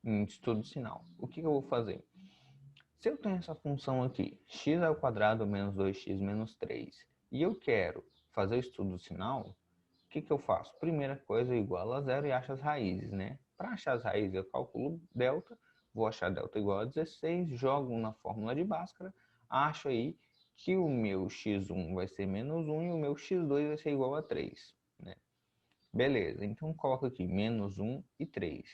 em estudo sinal. O que eu vou fazer? Se eu tenho essa função aqui, x ao quadrado menos 2x menos 3, e eu quero fazer o estudo sinal, o que eu faço? Primeira coisa, igual a zero e acho as raízes, né? Para achar as raízes, eu calculo delta, vou achar delta igual a 16, jogo na fórmula de Bhaskara, acho aí que o meu x1 vai ser menos 1 e o meu x2 vai ser igual a 3, né? Beleza, então coloco aqui menos 1 e 3.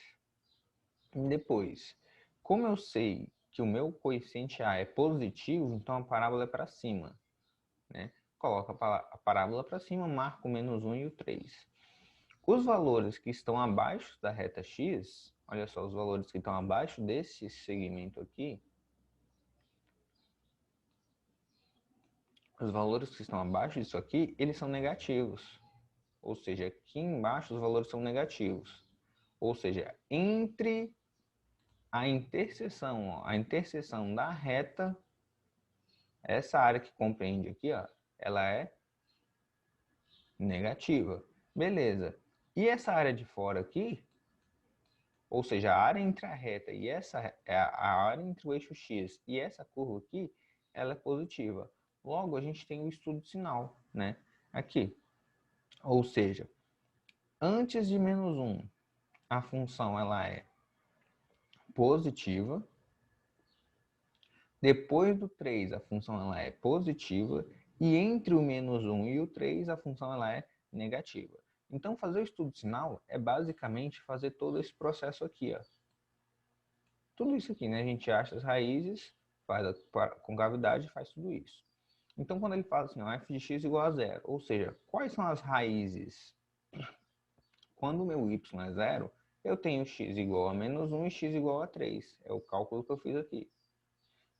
Depois, como eu sei que o meu coeficiente A é positivo, então a parábola é para cima, né? Coloco a parábola para cima, marco o menos 1 e o 3. Os valores que estão abaixo da reta x, olha só, os valores que estão abaixo desse segmento aqui, os valores que estão abaixo disso aqui, eles são negativos. Ou seja, aqui embaixo os valores são negativos. Ou seja, entre a interseção da reta, essa área que compreende aqui, ó, ela é negativa. Beleza. E essa área de fora aqui, ou seja, a área entre a reta e a área entre o eixo x e essa curva aqui, ela é positiva. Logo, a gente tem o estudo sinal, né? Aqui. Ou seja, antes de menos 1, a função ela é positiva. Depois do 3, a função ela é positiva. E entre o menos 1 e o 3, a função ela é negativa. Então, fazer o estudo sinal é basicamente fazer todo esse processo aqui, ó. Tudo isso aqui, né? A gente acha as raízes, faz a concavidade e faz tudo isso. Então, quando ele fala assim, ó, f de x igual a zero, ou seja, quais são as raízes? Quando o meu y é zero, eu tenho x igual a menos 1 e x igual a 3. É o cálculo que eu fiz aqui.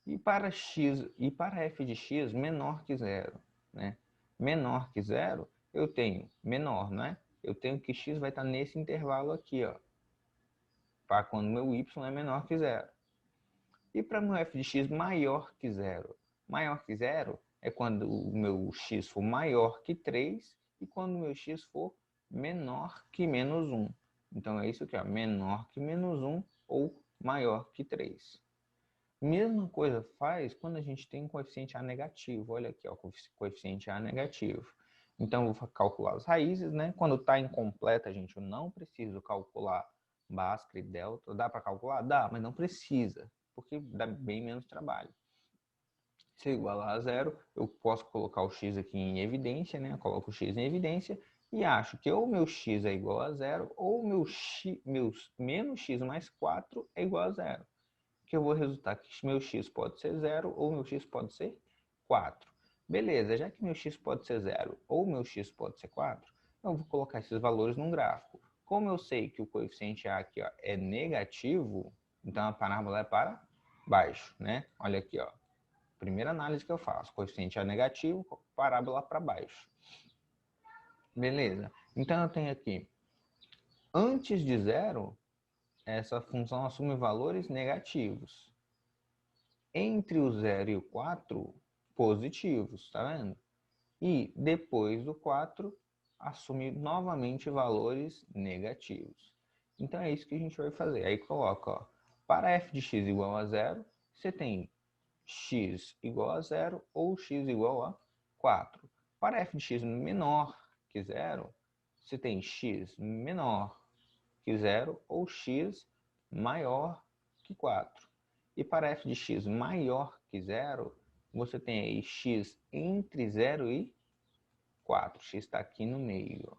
E para f de x menor que zero, né? Menor que zero, eu tenho menor, né? Eu tenho que x vai estar nesse intervalo aqui, ó. Para quando meu y é menor que zero. E para meu f de x maior que zero? Maior que zero é quando o meu x for maior que 3 e quando o meu x for menor que menos 1. Então é isso aqui, ó, menor que menos 1 ou maior que 3. Mesma coisa faz quando a gente tem um coeficiente A negativo. Olha aqui, ó, coeficiente A negativo. Então, eu vou calcular as raízes, né? Quando está incompleta, gente, eu não preciso calcular Bhaskara e delta. Dá para calcular? Dá, mas não precisa, porque dá bem menos trabalho. Se é igual a zero, eu posso colocar o x aqui em evidência, né? Eu coloco o x em evidência e acho que ou meu x é igual a zero ou meu menos x mais 4 é igual a zero. Que eu vou resultar que meu x pode ser 0 ou meu x pode ser 4. Beleza, já que meu x pode ser 0 ou meu x pode ser 4, eu vou colocar esses valores num gráfico. Como eu sei que o coeficiente A aqui, ó, é negativo, então a parábola é para baixo, né? Olha aqui, ó. Primeira análise que eu faço, coeficiente A negativo, parábola para baixo. Beleza, então eu tenho aqui, antes de 0, essa função assume valores negativos. Entre o 0 e o 4, positivos, tá vendo? E depois do 4, assume novamente valores negativos. Então é isso que a gente vai fazer. Aí coloca, ó, para f de x igual a 0, você tem x igual a 0 ou x igual a 4. Para f de x menor que 0, você tem x menor que 0 ou x maior que 4. E para f de x maior que 0, você tem aí x entre 0 e 4. X está aqui no meio.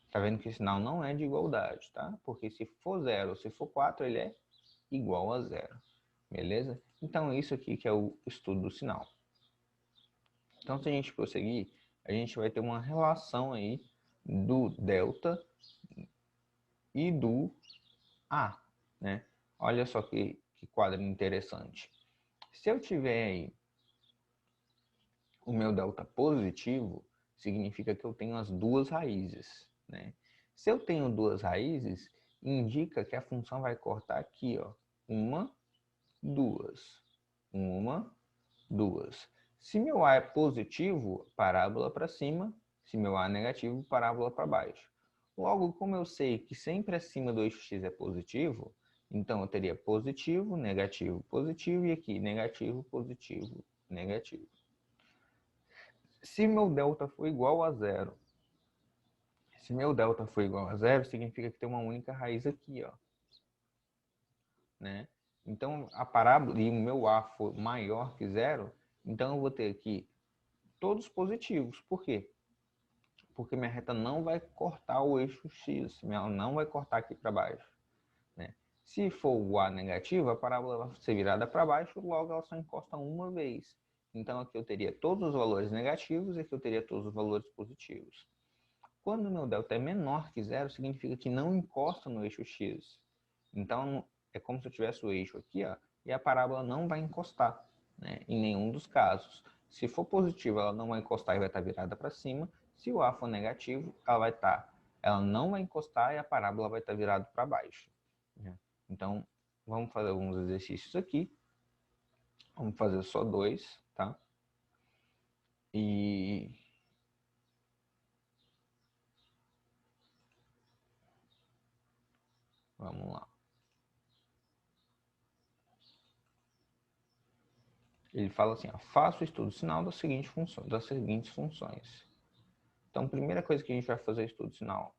Está vendo que o sinal não é de igualdade, tá? Porque se for 0 ou se for 4, ele é igual a 0. Beleza? Então, isso aqui que é o estudo do sinal. Então, se a gente prosseguir, a gente vai ter uma relação aí do delta e do A, né? Olha só que quadro interessante. Se eu tiver aí o meu delta positivo, significa que eu tenho as duas raízes, né? Se eu tenho duas raízes, indica que a função vai cortar aqui, ó, uma, duas, uma, duas. Se meu A é positivo, parábola para cima. Se meu A é negativo, parábola para baixo. Logo, como eu sei que sempre acima do eixo x é positivo, então eu teria positivo, negativo, positivo, e aqui negativo, positivo, negativo. Se meu delta for igual a zero, significa que tem uma única raiz aqui, ó. Né? Então, a parábola, e o meu A for maior que zero, então eu vou ter aqui todos positivos. Por quê? Porque minha reta não vai cortar o eixo x, ela não vai cortar aqui para baixo. Né? Se for o A negativo, a parábola vai ser virada para baixo, logo ela só encosta uma vez. Então aqui eu teria todos os valores negativos e aqui eu teria todos os valores positivos. Quando o meu delta é menor que zero, significa que não encosta no eixo x. Então é como se eu tivesse o eixo aqui, ó, e a parábola não vai encostar, né, em nenhum dos casos. Se for positivo, ela não vai encostar e vai estar virada para cima. Se o A for negativo, ela não vai encostar e a parábola vai estar virada para baixo. Né? Então, vamos fazer alguns exercícios aqui. Vamos fazer só 2, tá? E vamos lá. Ele fala assim, ó, faça o estudo sinal das seguintes funções. Então, a primeira coisa que a gente vai fazer é estudo sinal,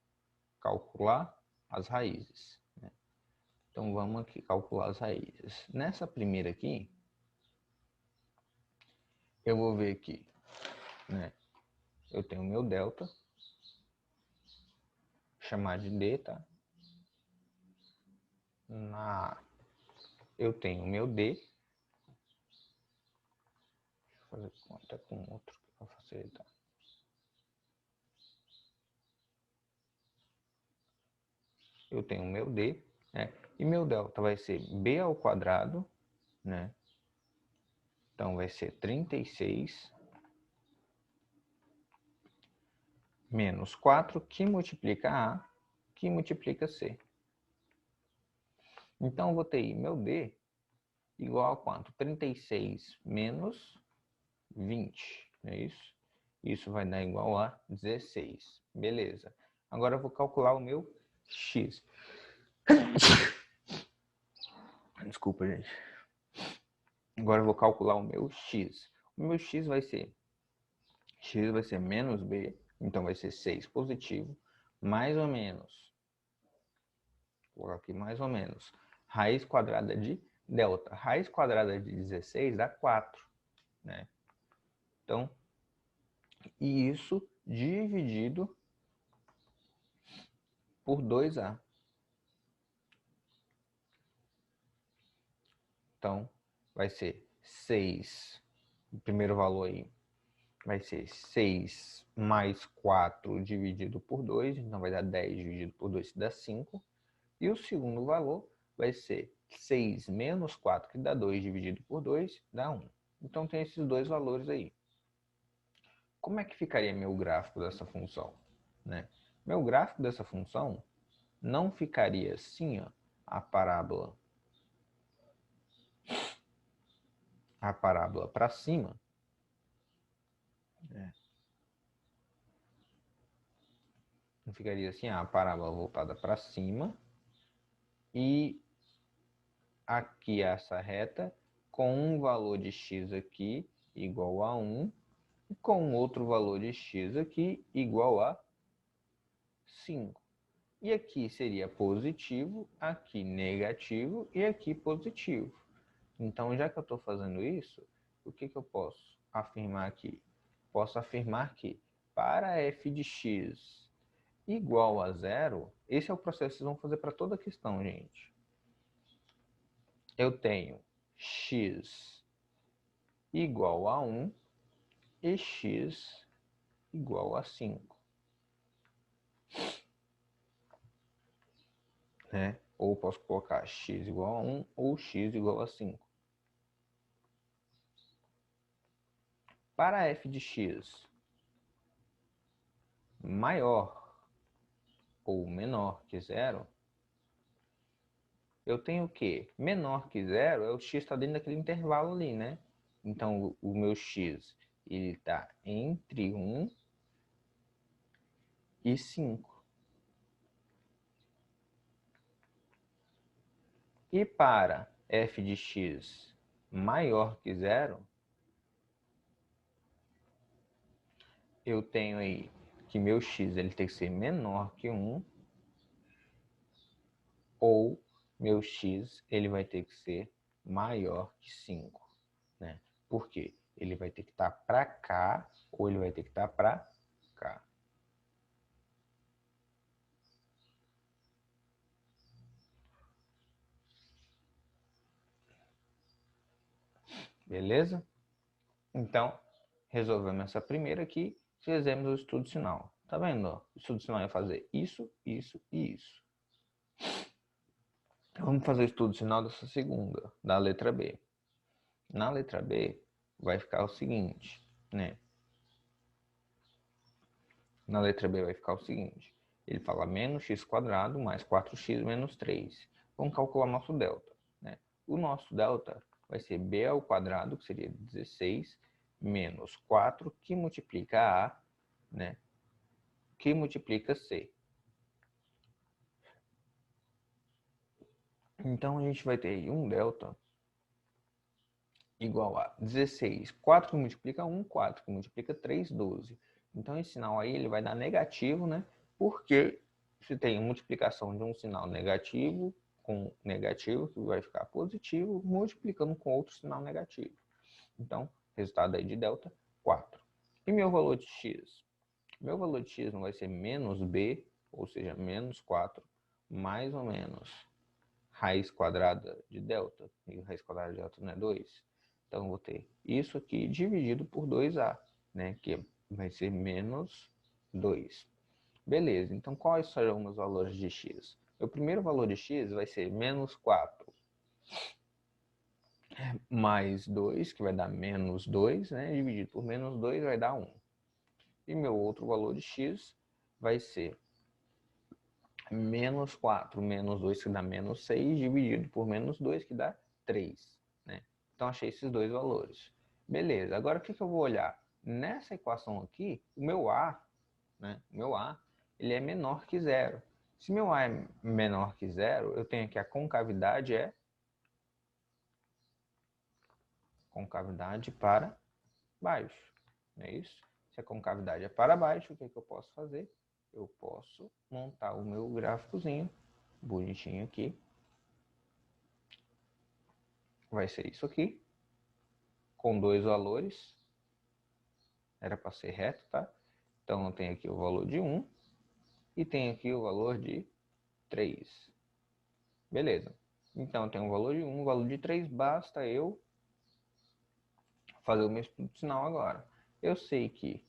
calcular as raízes. Né? Então, vamos aqui calcular as raízes. Nessa primeira aqui, eu vou ver aqui, né? Eu tenho o meu delta, chamar de D, tá? Eu tenho o meu D. Deixa eu fazer conta com outro para facilitar. Eu tenho o meu D, né? E meu delta vai ser B ao quadrado, né? Então vai ser 36 menos 4 que multiplica A, que multiplica C. Então eu vou ter aí meu D igual a quanto? 36 menos 20, não é isso? Isso vai dar igual a 16. Beleza. Agora eu vou calcular o meu X. Desculpa, gente. Agora eu vou calcular o meu X. O meu X vai ser menos B, então vai ser 6 positivo, mais ou menos, vou colocar aqui mais ou menos, raiz quadrada de delta. Raiz quadrada de 16 dá 4, né? Então, e isso dividido por 2A. Então, vai ser 6, o primeiro valor aí vai ser 6 mais 4 dividido por 2, então vai dar 10 dividido por 2, que dá 5. E o segundo valor vai ser 6 menos 4, que dá 2 dividido por 2, dá 1. Então tem esses dois valores aí. Como é que ficaria meu gráfico dessa função? Né? Meu gráfico dessa função não ficaria assim, ó, a parábola para cima. Né? Não ficaria assim, a parábola voltada para cima. E aqui essa reta com um valor de x aqui igual a 1 e com outro valor de x aqui igual a 5. E aqui seria positivo, aqui negativo e aqui positivo. Então, já que eu estou fazendo isso, o que eu posso afirmar aqui? Posso afirmar que para f de x igual a zero, esse é o processo que vocês vão fazer para toda a questão, gente. Eu tenho x igual a 1 e x igual a 5. Né? Ou posso colocar x igual a 1 ou x igual a 5. Para f de x maior ou menor que zero, eu tenho o quê? Menor que zero é o x está dentro daquele intervalo ali, né? Então, o meu x está entre 1 e 5. E para f de x maior que zero, eu tenho aí que meu x ele tem que ser menor que 1, ou meu x ele vai ter que ser maior que 5. Né? Por quê? Ele vai ter que estar para cá, ou ele vai ter que estar para cá. Beleza? Então, resolvemos essa primeira aqui, fizemos o estudo sinal. Tá vendo? Ó? O estudo sinal é fazer isso, isso e isso. Vamos fazer o estudo sinal dessa segunda, da letra B. Na letra B, vai ficar o seguinte, né? Na letra B vai ficar o seguinte. Ele fala menos x quadrado mais 4x menos 3. Vamos calcular nosso delta. Né? O nosso delta vai ser b ao quadrado, que seria 16, menos 4, que multiplica a, né? Que multiplica c. Então, a gente vai ter aí um delta igual a 16. 4 que multiplica 1, 4 que multiplica 3, 12. Então, esse sinal aí ele vai dar negativo, né? Porque se tem multiplicação de um sinal negativo com negativo, que vai ficar positivo, multiplicando com outro sinal negativo. Então, resultado aí de delta, 4. E meu valor de x? Meu valor de x não vai ser menos b, ou seja, menos 4, mais ou menos raiz quadrada de delta. E raiz quadrada de delta não é 2. Então, vou ter isso aqui dividido por 2a, né? Que vai ser menos 2. Beleza, então quais serão os valores de x? O primeiro valor de x vai ser menos 4 mais 2, que vai dar menos 2, né? Dividido por menos 2 vai dar 1. E meu outro valor de x vai ser menos 4 menos 2, que dá menos 6, dividido por menos 2, que dá 3. Né? Então, achei esses dois valores. Beleza, agora o que eu vou olhar? Nessa equação aqui, o meu A, né? O meu A, ele é menor que zero. Se meu A é menor que zero, eu tenho aqui a concavidade é concavidade para baixo. Não é isso? Se a concavidade é para baixo, o que eu posso fazer? Eu posso montar o meu gráficozinho bonitinho aqui. Vai ser isso aqui, com dois valores. Era para ser reto, tá? Então eu tenho aqui o valor de 1 e tenho aqui o valor de 3. Beleza. Então eu tenho o valor de 1, o valor de 3, basta eu fazer o meu estudo sinal agora. Eu sei que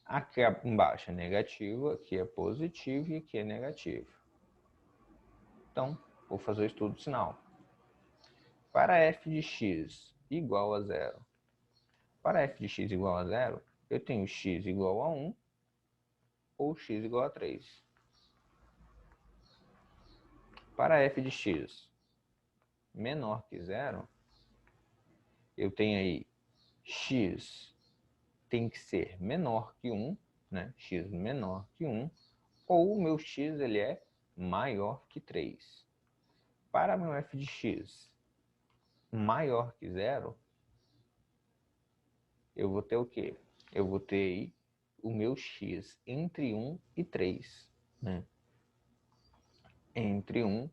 aqui embaixo é negativo, aqui é positivo e aqui é negativo. Então, vou fazer o estudo sinal. Para f de x igual a zero. Para f de x igual a zero, eu tenho x igual a 1 ou x igual a 3. Para f de x menor que zero, eu tenho aí x tem que ser menor que 1, né? X menor que 1, ou o meu x ele é maior que 3. Para meu f de x maior que zero, eu vou ter o quê? Eu vou ter aí o meu x entre 1 e 3, né? Entre 1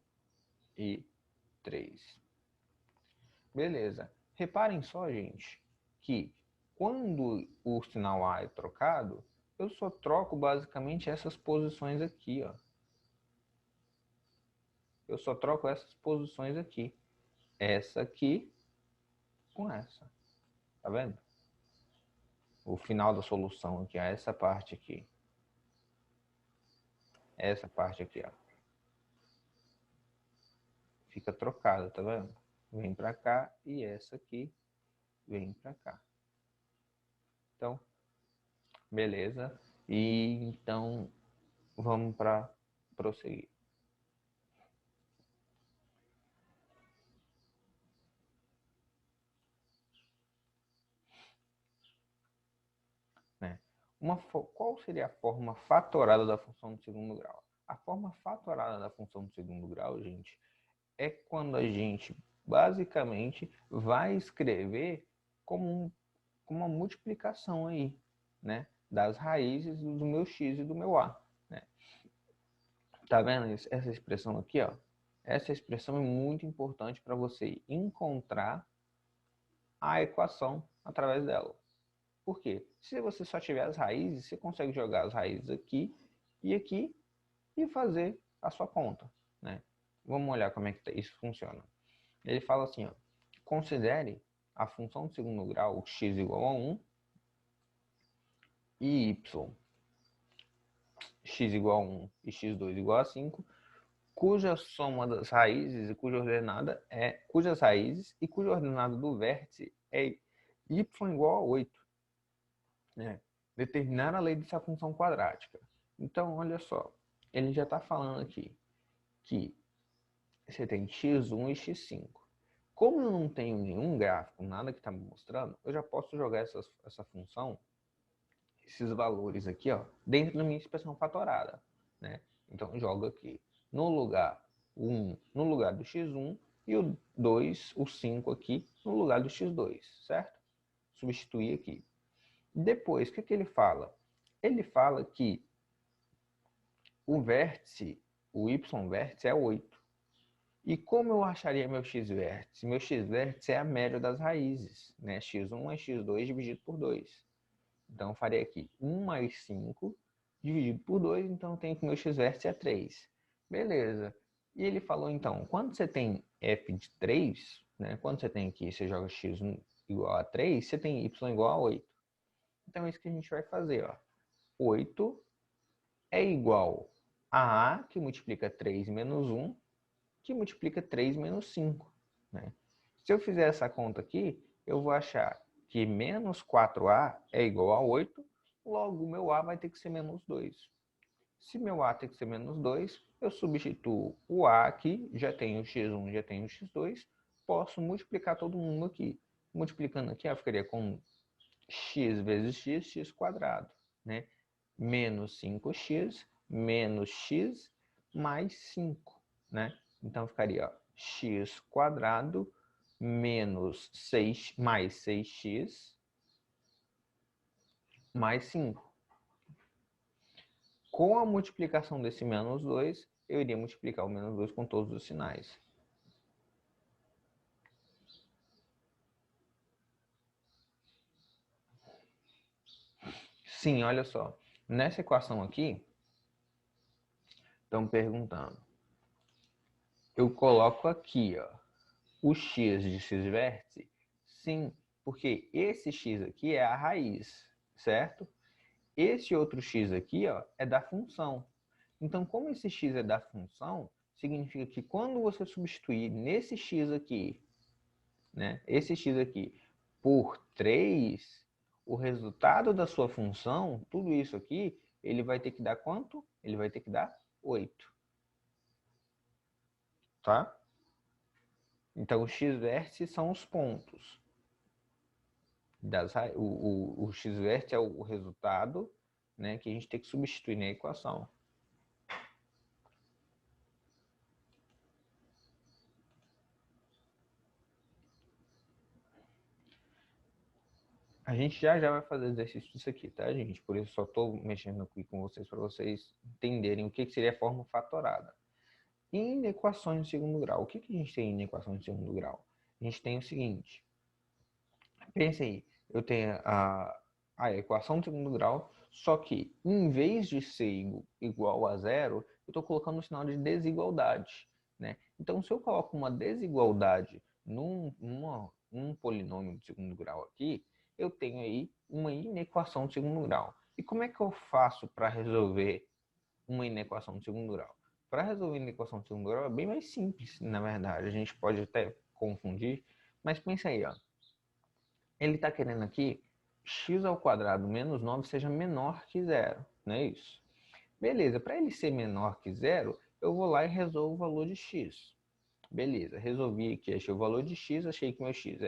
e 3. Beleza. Reparem só, gente, que quando o sinal A é trocado, eu só troco basicamente essas posições aqui, ó. Eu só troco essas posições aqui. Essa aqui com essa. Tá vendo? O final da solução aqui, ó, essa parte aqui. Essa parte aqui, ó. Fica trocada, tá vendo? Vem pra cá e essa aqui vem pra cá. Então, beleza. E então, vamos para prosseguir. Né? Qual seria a forma fatorada da função do segundo grau? A forma fatorada da função do segundo grau, gente, é quando a gente basicamente vai escrever como uma multiplicação aí, né? Das raízes do meu x e do meu a, né? Tá vendo essa expressão aqui, ó? Essa expressão é muito importante para você encontrar a equação através dela. Por quê? Se você só tiver as raízes, você consegue jogar as raízes aqui e fazer a sua conta, né? Vamos olhar como é que isso funciona. Ele fala assim, ó, considere a função de segundo grau x igual a 1 e x igual a 1 e x2 igual a 5, cuja soma das raízes e cujas raízes e cuja ordenada do vértice é y igual a 8. Né? Determinar a lei dessa função quadrática. Então, olha só, ele já está falando aqui que você tem x1 e x5. Como eu não tenho nenhum gráfico, nada que está me mostrando, eu já posso jogar essa função, esses valores aqui, ó, dentro da minha expressão fatorada. Né? Então, eu jogo aqui no lugar 1 no lugar do x1 e o 2, o 5 aqui, no lugar do x2, certo? Substituir aqui. Depois, o que ele fala? Ele fala que o vértice, o y-vértice é 8. E como eu acharia meu x-vértice? Meu x-vértice é a média das raízes, né? x1 é x2 dividido por 2. Então, eu farei aqui 1 mais 5 dividido por 2, então eu tenho que meu x-vértice é 3. Beleza. E ele falou, então, quando você tem f de 3, né? Quando você tem aqui, você joga x1 igual a 3, você tem y igual a 8. Então, é isso que a gente vai fazer, ó. 8 é igual a A, que multiplica 3 menos 1, que multiplica 3 menos 5. Né? Se eu fizer essa conta aqui, eu vou achar que menos 4A é igual a 8, logo o meu A vai ter que ser menos 2. Se meu A tem que ser menos 2, eu substituo o A aqui, já tenho o x1, já tenho o x2, posso multiplicar todo mundo aqui. Multiplicando aqui, eu ficaria com x vezes x, x quadrado, né? Menos 5x, menos x, mais 5, né? Então, ficaria ó, x quadrado menos 6, mais 6x, mais 5. Com a multiplicação desse menos 2, eu iria multiplicar o menos 2 com todos os sinais. Sim, olha só. Nessa equação aqui, estão perguntando. Eu coloco aqui, ó, o x de x-vértice? Sim, porque esse x aqui é a raiz, certo? Esse outro x aqui, ó, é da função. Então, como esse x é da função, significa que quando você substituir nesse x aqui, né, esse x aqui, por 3, o resultado da sua função, tudo isso aqui, ele vai ter que dar quanto? Ele vai ter que dar 8. Tá? Então, os x-vértices são os pontos. O x-vértice é o resultado, né, que a gente tem que substituir na equação. A gente já vai fazer exercício disso aqui, tá, gente? Por isso só estou mexendo aqui com vocês para vocês entenderem o que seria a forma fatorada. Em equações de segundo grau, o que a gente tem em equações de segundo grau? A gente tem o seguinte. Pense aí, eu tenho a equação de segundo grau, só que em vez de ser igual a zero, eu estou colocando um sinal de desigualdade. Né? Então, se eu coloco uma desigualdade num polinômio de segundo grau aqui, eu tenho aí uma inequação de segundo grau. E como é que eu faço para resolver uma inequação de segundo grau? Para resolver uma inequação de segundo grau é bem mais simples, na verdade. A gente pode até confundir, mas pensa aí, ó. Ele está querendo aqui x ao quadrado menos 9 seja menor que zero, não é isso? Beleza, para ele ser menor que zero, eu vou lá e resolvo o valor de x. Beleza, resolvi aqui, achei o valor de x, achei que meu x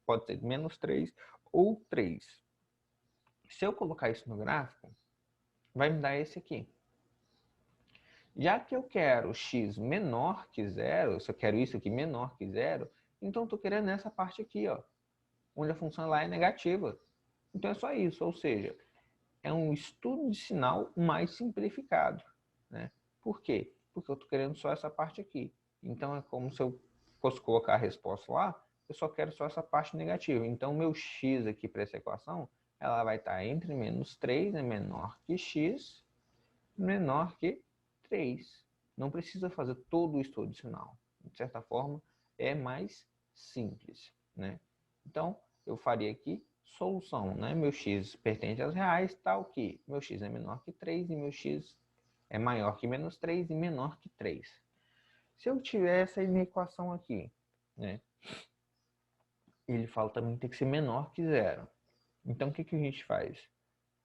pode ser menos 3 ou 3. Se eu colocar isso no gráfico, vai me dar esse aqui. Já que eu quero x menor que zero, se eu quero isso aqui menor que zero, então eu estou querendo essa parte aqui, ó, onde a função lá é negativa. Então é só isso, ou seja, é um estudo de sinal mais simplificado, né? Por quê? Porque eu estou querendo só essa parte aqui. Então é como se eu fosse colocar a resposta lá, eu só quero só essa parte negativa. Então meu x aqui para essa equação, ela vai estar entre menos 3, é menor que x, menor que 3. Não precisa fazer todo o estudo de sinal. De certa forma, é mais simples, né? Então, eu faria aqui solução, né? Meu x pertence aos reais, tal que meu x é menor que 3 e meu x é maior que menos 3 e menor que 3. Se eu tiver essa equação aqui, né? Ele fala também que tem que ser menor que zero. Então, o que a gente faz?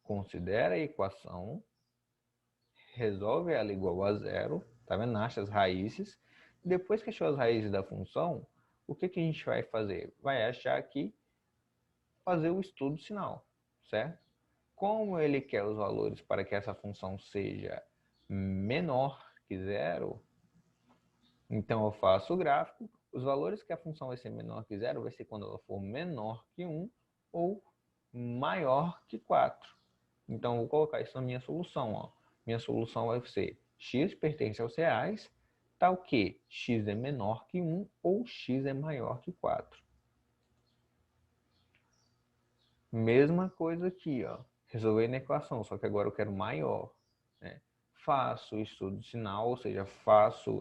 Considera a equação, resolve ela igual a zero, tá vendo? Acha as raízes. Depois que achou as raízes da função, o que a gente vai fazer? Vai achar aqui, fazer o estudo sinal, certo? Como ele quer os valores para que essa função seja menor que zero, então eu faço o gráfico. Os valores que a função vai ser menor que zero vai ser quando ela for menor que 1 ou maior que 4. Então eu vou colocar isso na minha solução. Ó. Minha solução vai ser x pertence aos reais, tal que x é menor que 1 ou x é maior que 4. Mesma coisa aqui, ó. Resolver na equação, só que agora eu quero maior. Né? Faço o estudo de sinal, ou seja,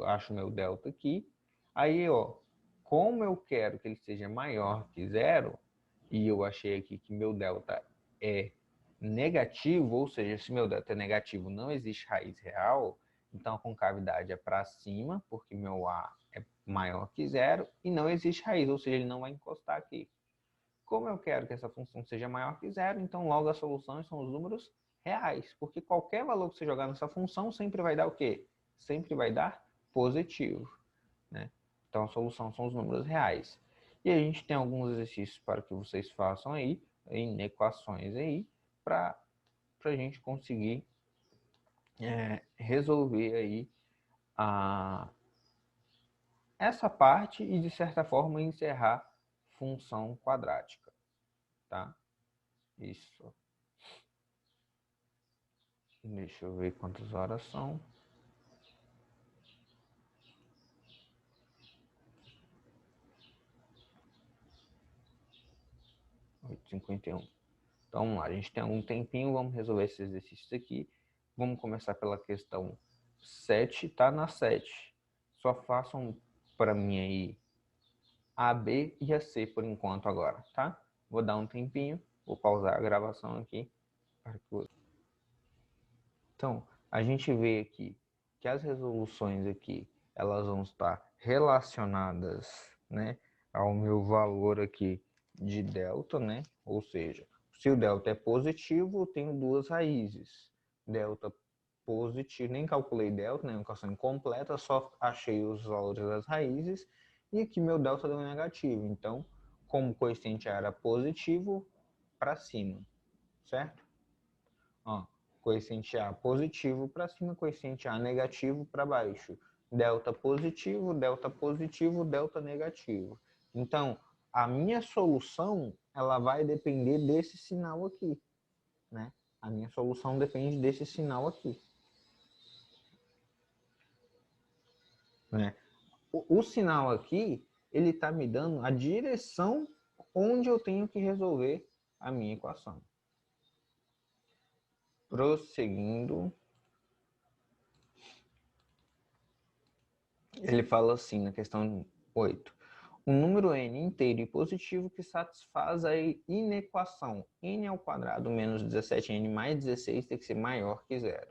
acho meu delta aqui. Aí, ó, como eu quero que ele seja maior que zero, e eu achei aqui que meu delta é negativo, ou seja, se meu delta é negativo, não existe raiz real, então a concavidade é para cima, porque meu A é maior que zero, e não existe raiz, ou seja, ele não vai encostar aqui. Como eu quero que essa função seja maior que zero, então logo as soluções são os números reais, porque qualquer valor que você jogar nessa função sempre vai dar o quê? Sempre vai dar positivo, né? Então a solução são os números reais. E a gente tem alguns exercícios para que vocês façam aí, em equações aí, para a gente conseguir resolver aí essa parte e de certa forma encerrar função quadrática, tá? Isso. Deixa eu ver quantas horas são. 8h51. Então vamos lá, a gente tem algum tempinho, vamos resolver esses exercícios aqui. Vamos começar pela questão 7, tá na 7. Só façam para mim aí a B e a C por enquanto agora, tá? Vou dar um tempinho, vou pausar a gravação aqui. Então, a gente vê aqui que as resoluções aqui, elas vão estar relacionadas, né, ao meu valor aqui de delta, né? Ou seja, se o delta é positivo, eu tenho duas raízes. Delta positivo, nem calculei delta, né? Uma equação incompleta, só achei os valores das raízes. E aqui meu delta deu negativo. Então, como o coeficiente era positivo, para cima, certo? Ó, coeficiente A positivo para cima, coeficiente A negativo para baixo. Delta positivo, delta negativo. Então, a minha solução, ela vai depender desse sinal aqui, né? A minha solução depende desse sinal aqui. Né? O sinal aqui, ele está me dando a direção onde eu tenho que resolver a minha equação. Prosseguindo, ele fala assim na questão 8. Um número n inteiro e positivo que satisfaz a inequação n ao quadrado menos 17n mais 16 tem que ser maior que zero.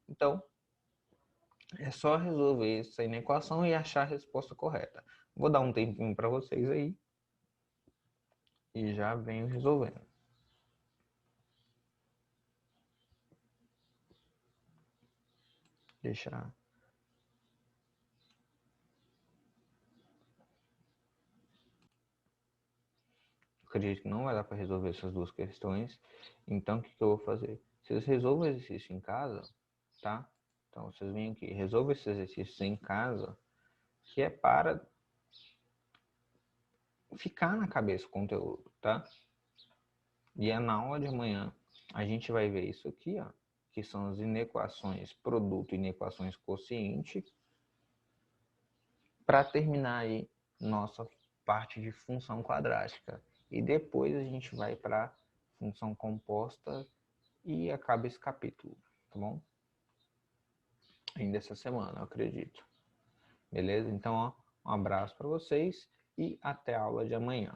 Então, é só resolver essa inequação e achar a resposta correta. Vou dar um tempinho para vocês aí e já venho resolvendo. Deixar. Acredito que não vai dar para resolver essas duas questões. Então, o que eu vou fazer? Vocês resolvam o exercício em casa, tá? Então, vocês vêm aqui, resolva esses exercícios em casa, que é para ficar na cabeça o conteúdo, tá? E é na aula de amanhã, a gente vai ver isso aqui, ó, que são as inequações produto e inequações quociente, para terminar aí nossa parte de função quadrática. E depois a gente vai para função composta e acaba esse capítulo, tá bom? Ainda essa semana, eu acredito. Beleza? Então, ó, um abraço para vocês e até a aula de amanhã.